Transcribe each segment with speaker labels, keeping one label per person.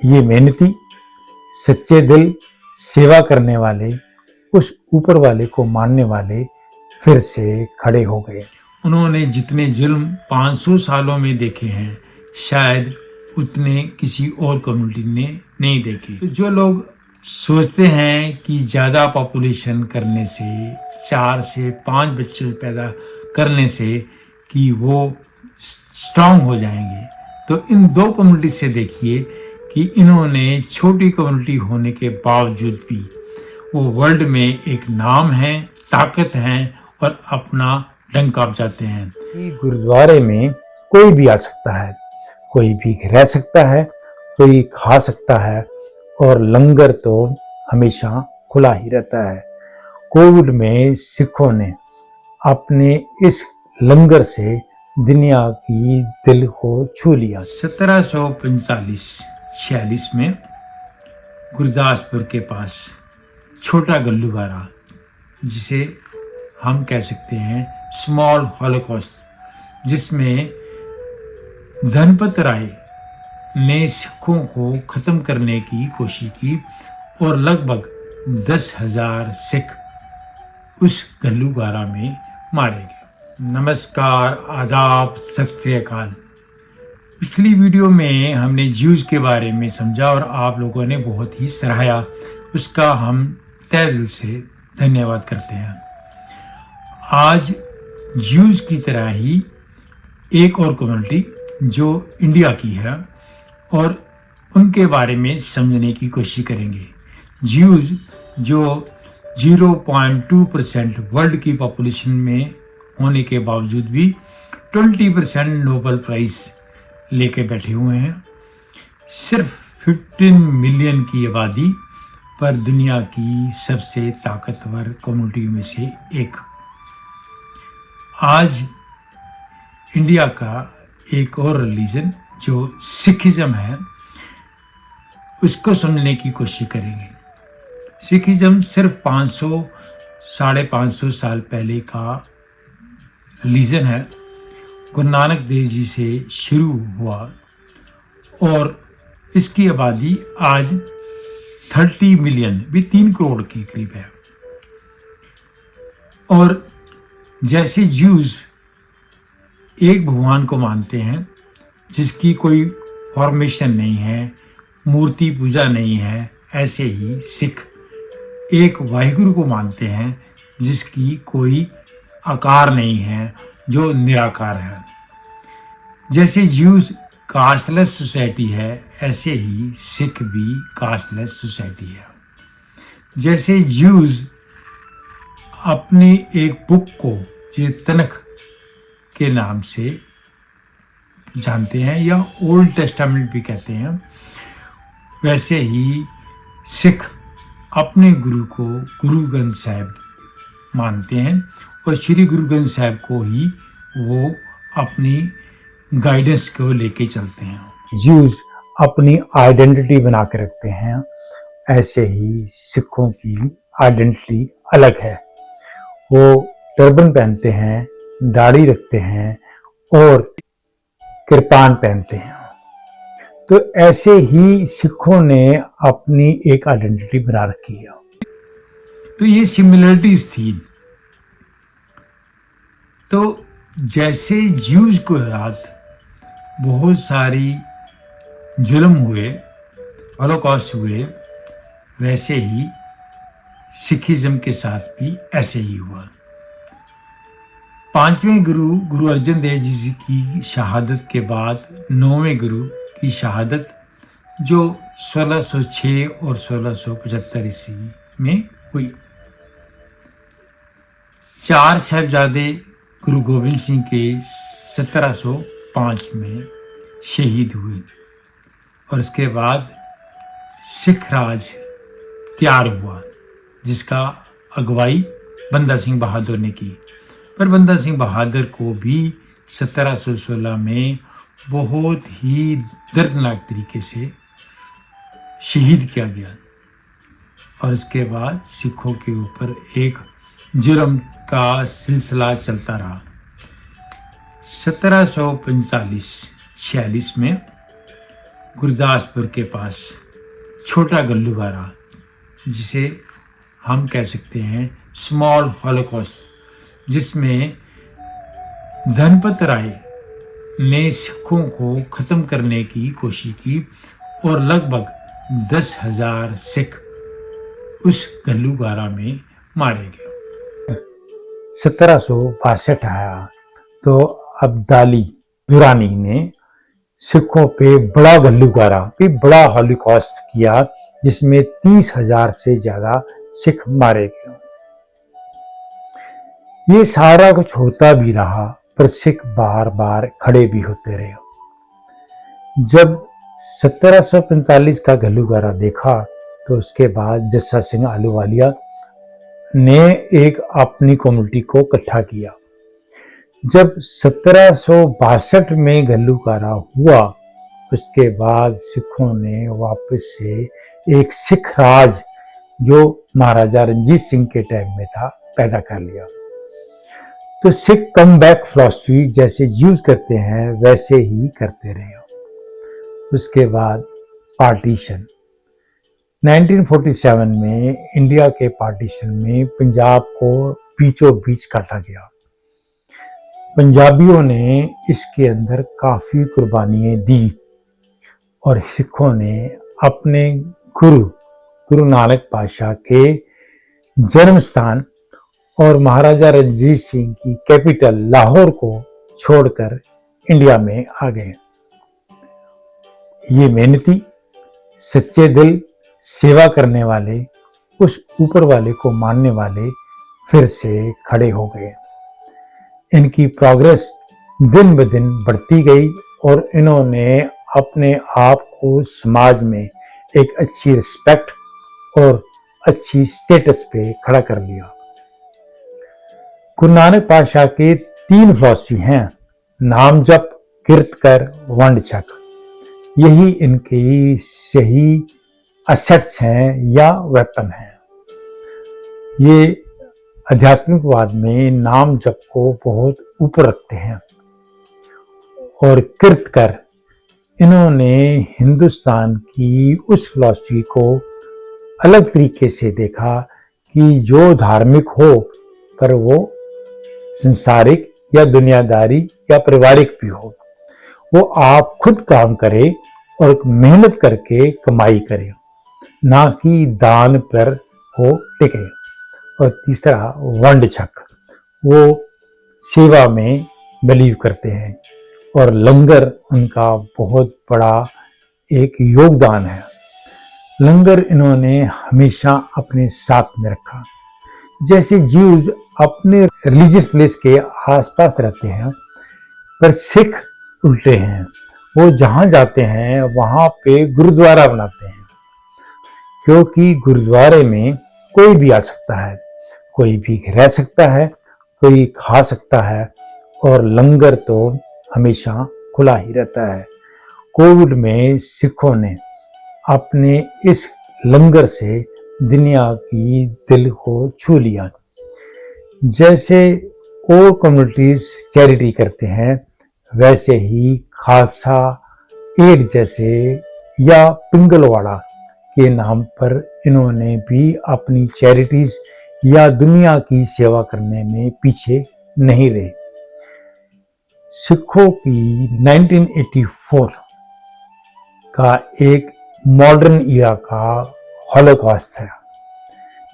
Speaker 1: ये मेहनती, सच्चे दिल, सेवा करने वाले, उस ऊपर वाले को मानने वाले फिर से खड़े हो गए।
Speaker 2: उन्होंने जितने जुल्म 500 सालों में देखे हैं, शायद उतने किसी और कम्युनिटी ने नहीं देखे। तो जो लोग सोचते हैं कि ज़्यादा पॉपुलेशन करने से, 4 से 5 बच्चों पैदा करने से कि वो स्ट्रांग हो जाएंगे, तो इन दो कम्युनिटी से देखिए कि इन्होंने छोटी कम्युनिटी होने के बावजूद भी वो वर्ल्ड में एक नाम है, ताकत है और अपना डंका बजाते हैं।
Speaker 1: गुरुद्वारे में कोई भी आ सकता है, कोई भी रह सकता है, कोई खा सकता है और लंगर तो हमेशा खुला ही रहता है। कोविड में सिखों ने अपने इस लंगर से दुनिया की दिल को छू लिया।
Speaker 2: 1745-46 में गुरदासपुर के पास छोटा गल्लूगारा, जिसे हम कह सकते हैं स्मॉल हॉलोकॉस्ट, जिसमें धनपत राय ने सिखों को ख़त्म करने की कोशिश की और लगभग 10,000 सिख उस गल्लूगारा में मारे गए। नमस्कार, आदाब, सत श्री अकाल। पिछली वीडियो में हमने ज्यूज के बारे में समझा और आप लोगों ने बहुत ही सराहा, उसका हम तहे दिल से धन्यवाद करते हैं। आज ज्यूज की तरह ही एक और कम्युनिटी जो इंडिया की है और उनके बारे में समझने की कोशिश करेंगे। ज्यूज जो 0.2% वर्ल्ड की पॉपुलेशन में होने के बावजूद भी 20% नोबेल प्राइज लेके बैठे हुए हैं। सिर्फ 15 मिलियन की आबादी पर दुनिया की सबसे ताकतवर कम्युनिटी में से एक। आज इंडिया का एक और रिलीजन जो सिखिज्म है, उसको समझने की कोशिश करेंगे। सिखिज्म सिर्फ 500-550 साल पहले का रिलीजन है। गुरु नानक देव जी से शुरू हुआ और इसकी आबादी आज 30 मिलियन, भी 3 करोड़ के करीब है। और जैसे ज्यूज एक भगवान को मानते हैं जिसकी कोई फॉर्मेशन नहीं है, मूर्ति पूजा नहीं है, ऐसे ही सिख एक वाहिगुरु को मानते हैं जिसकी कोई आकार नहीं है, जो निराकार है। जैसे ज्यूज कास्टलेस सोसाइटी है, ऐसे ही सिख भी कास्टलेस सोसाइटी है। जैसे ज्यूज अपनी एक बुक को तनख के नाम से जानते हैं या ओल्ड टेस्टामेंट भी कहते हैं, वैसे ही सिख अपने गुरु को गुरु ग्रंथ साहिब मानते हैं और श्री गुरु ग्रंथ साहिब को ही वो अपनी गाइडेंस को लेके चलते हैं।
Speaker 1: ज्यूज अपनी आइडेंटिटी बना के रखते हैं, ऐसे ही सिखों की आइडेंटिटी अलग है। वो टर्बन पहनते हैं, दाढ़ी रखते हैं और कृपान पहनते हैं। तो ऐसे ही सिखों ने अपनी एक आइडेंटिटी बना रखी है।
Speaker 2: तो ये सिमिलरिटीज थी। तो जैसे ज्यूज को रात बहुत सारी जुल्म हुए, हॉलोकॉस्ट हुए, वैसे ही सिखिज्म के साथ भी ऐसे ही हुआ। 5वें गुरु गुरु अर्जन देव जी की शहादत के बाद 9वें गुरु की शहादत जो 1606 और 1675 ईस्वी में हुई। 4 साहिबजादे गुरु गोविंद सिंह के 1705 में शहीद हुए और उसके बाद सिख राज तैयार हुआ, जिसका अगुवाई बंदा सिंह बहादुर ने की। पर बंदा सिंह बहादुर को भी 1716 में बहुत ही दर्दनाक तरीके से शहीद किया गया और इसके बाद सिखों के ऊपर एक जुर्म का सिलसिला चलता रहा। 1745-46 में गुरदासपुर के पास छोटा गल्लूगारा, जिसे हम कह सकते हैं स्मॉल हॉलोकॉस्ट, जिसमें धनपत राय ने सिखों को ख़त्म करने की कोशिश की और लगभग 10,000 सिख उस गल्लूगारा में मारे गए।
Speaker 1: 1762 आया तो अब्दाली दुरानी ने सिखों पे बड़ा गल्लूगारा भी बड़ा हॉलोकॉस्ट किया, जिसमें 30,000 से ज्यादा सिख मारे गए। ये सारा कुछ होता भी रहा, पर सिख बार बार खड़े भी होते रहे। जब 1745 का गल्लूगारा देखा तो उसके बाद जस्सा सिंह आहलूवालिया ने एक अपनी कम्युनिटी को इकट्ठा किया। जब 1762 में गल्लूगारा हुआ, उसके बाद सिखों ने वापस से एक सिख राज, जो महाराजा रणजीत सिंह के टाइम में था, पैदा कर लिया। तो सिख कम बैक फिलॉसफी जैसे यूज करते हैं वैसे ही करते रहे। उसके बाद पार्टीशन 1947 में इंडिया के पार्टीशन में पंजाब को बीचों बीच काटा गया। पंजाबियों ने इसके अंदर काफी कुर्बानियां दी और सिखों ने अपने गुरु नानक पातशाह के जन्म स्थान और महाराजा रणजीत सिंह की कैपिटल लाहौर को छोड़कर इंडिया में आ गए। ये मेहनती, सच्चे दिल, सेवा करने वाले, उस ऊपर वाले को मानने वाले फिर से खड़े हो गए। इनकी प्रोग्रेस दिन ब दिन बढ़ती गई और इन्होंने अपने आप को समाज में एक अच्छी रिस्पेक्ट और अच्छी स्टेटस पे खड़ा कर लिया। गुरु नानक पातशाह के 3 फिलॉसफी हैं, नाम जप, किरत कर, वंड छक। यही इनकी सही असेट्स हैं या वेपन हैं। ये आध्यात्मिकवाद में नाम जप को बहुत ऊपर रखते हैं। और किरत कर, इन्होंने हिंदुस्तान की उस फिलॉसफी को अलग तरीके से देखा कि जो धार्मिक हो पर वो संसारिक या दुनियादारी या पारिवारिक भी हो, वो आप खुद काम करे और मेहनत करके कमाई करे, ना कि दान पर हो टिके। और तीसरा वंड छक, वो सेवा में बिलीव करते हैं और लंगर उनका बहुत बड़ा एक योगदान है। लंगर इन्होंने हमेशा अपने साथ में रखा। जैसे ज्यूज अपने रिलीजियस प्लेस के आसपास रहते हैं, पर सिख उल्टे हैं। वो जहां जाते हैं वहां पे गुरुद्वारा बनाते हैं, क्योंकि गुरुद्वारे में कोई भी आ सकता है, कोई भी रह सकता है, कोई खा सकता है और लंगर तो हमेशा खुला ही रहता है। कोविड में सिखों ने अपने इस लंगर से दुनिया की दिल को छू लिया। जैसे और कम्युनिटीज चैरिटी करते हैं, वैसे ही खालसा एड जैसे या पिंगलवाड़ा के नाम पर इन्होंने भी अपनी चैरिटीज या दुनिया की सेवा करने में पीछे नहीं रहे। सिखों की 1984 का एक मॉडर्न ईरा का हॉलोकॉस्ट है।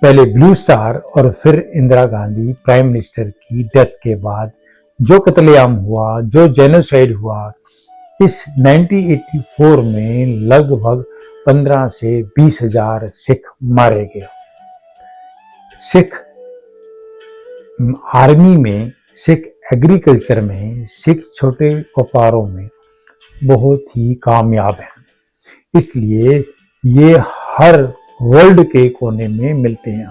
Speaker 1: पहले ब्लू स्टार और फिर इंदिरा गांधी प्राइम मिनिस्टर की डेथ के बाद जो कत्लेआम हुआ, जो जेनोसाइड हुआ, इस 1984 में लगभग 15 से 20,000 सिख मारे गए। सिख आर्मी में, सिख एग्रीकल्चर में, सिख छोटे व्यापारों में बहुत ही कामयाब हैं। इसलिए ये हर वर्ल्ड के कोने में मिलते हैं,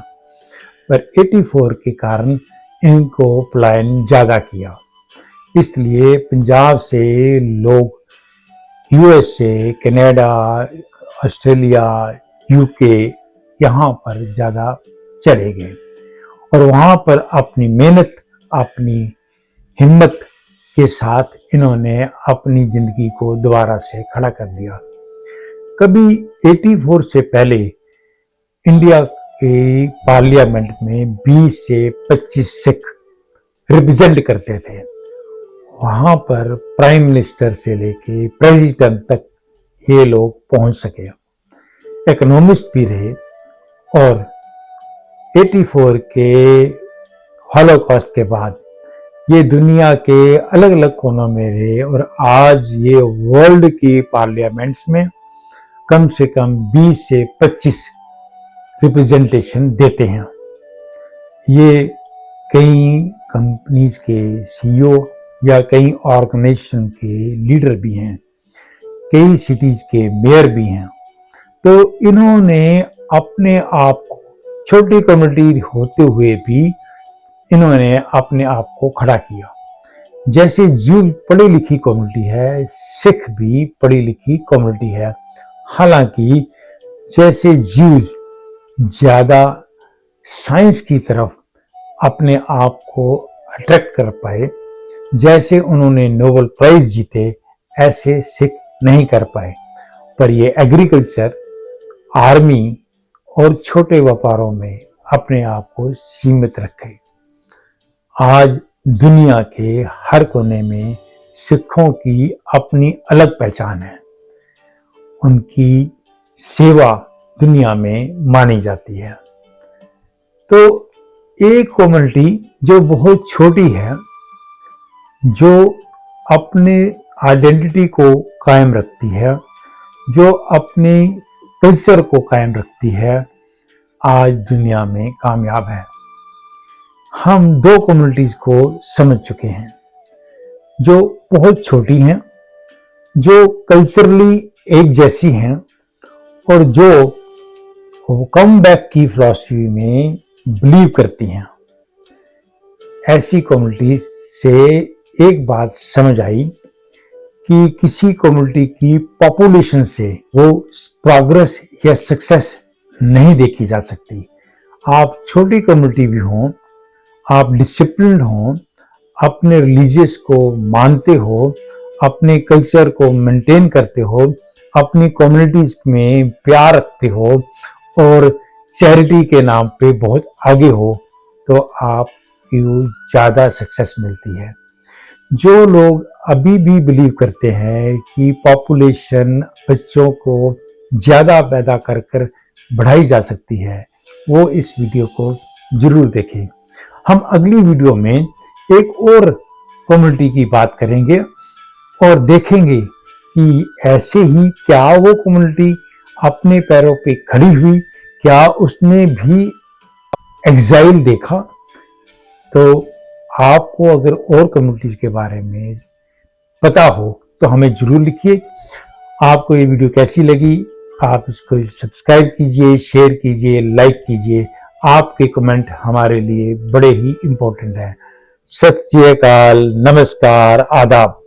Speaker 1: पर 84 के कारण इनको पलायन ज्यादा किया। इसलिए पंजाब से लोग यूएसए, कनाडा, ऑस्ट्रेलिया, यूके यहाँ पर ज्यादा चले गए और वहाँ पर अपनी मेहनत, अपनी हिम्मत के साथ इन्होंने अपनी जिंदगी को दोबारा से खड़ा कर दिया। कभी 84 से पहले इंडिया के पार्लियामेंट में 20 से 25 सिख रिप्रेजेंट करते थे। वहां पर प्राइम मिनिस्टर से लेके प्रेसिडेंट तक ये लोग पहुंच सके, इकोनॉमिस्ट भी रहे और 84 के हॉलोकॉस्ट के बाद ये दुनिया के अलग अलग कोनों में रहे और आज ये वर्ल्ड की पार्लियामेंट्स में कम से कम 20 से 25 रिप्रेजेंटेशन देते हैं। ये कई कंपनीज के सीईओ या कई ऑर्गेनाइजेशन के लीडर भी हैं, कई सिटीज के मेयर भी हैं। तो इन्होंने अपने आप को छोटी कम्युनिटी होते हुए भी इन्होंने अपने आप को खड़ा किया। जैसे ज्यू पढ़ी लिखी कम्युनिटी है, सिख भी पढ़ी लिखी कम्युनिटी है। हालांकि जैसे ज्यू ज्यादा साइंस की तरफ अपने आप को अट्रैक्ट कर पाए, जैसे उन्होंने नोबेल प्राइज जीते, ऐसे सिख नहीं कर पाए। पर ये एग्रीकल्चर, आर्मी और छोटे व्यापारों में अपने आप को सीमित रखे। आज दुनिया के हर कोने में सिखों की अपनी अलग पहचान है, उनकी सेवा दुनिया में मानी जाती है। तो एक कम्युनिटी जो बहुत छोटी है, जो अपने आइडेंटिटी को कायम रखती है, जो अपने कल्चर को कायम रखती है, आज दुनिया में कामयाब है। हम दो कम्युनिटीज को समझ चुके हैं जो बहुत छोटी हैं, जो कल्चरली एक जैसी हैं और जो कम बैक की फिलॉसफी में बिलीव करती हैं। ऐसी कम्युनिटीज से एक बात समझ आई कि किसी कम्युनिटी की पॉपुलेशन से वो प्रोग्रेस या सक्सेस नहीं देखी जा सकती। आप छोटी कम्युनिटी भी हों, आप डिसिप्लिन्ड हों, अपने रिलीजियस को मानते हो, अपने कल्चर को मेंटेन करते हो, अपनी कम्युनिटीज में प्यार रखते हो और चैरिटी के नाम पे बहुत आगे हो, तो आपको ज़्यादा सक्सेस मिलती है। जो लोग अभी भी बिलीव करते हैं कि पॉपुलेशन बच्चों को ज़्यादा पैदा कर कर बढ़ाई जा सकती है, वो इस वीडियो को जरूर देखें। हम अगली वीडियो में एक और कम्युनिटी की बात करेंगे और देखेंगे कि ऐसे ही क्या वो कम्युनिटी अपने पैरों पे खड़ी हुई, क्या उसने भी एग्जाइल देखा। तो आपको अगर और कम्युनिटीज के बारे में पता हो तो हमें जरूर लिखिए। आपको ये वीडियो कैसी लगी, आप इसको सब्सक्राइब कीजिए, शेयर कीजिए, लाइक कीजिए। आपके कमेंट हमारे लिए बड़े ही इंपॉर्टेंट हैं। सत श्री अकाल, नमस्कार, आदाब।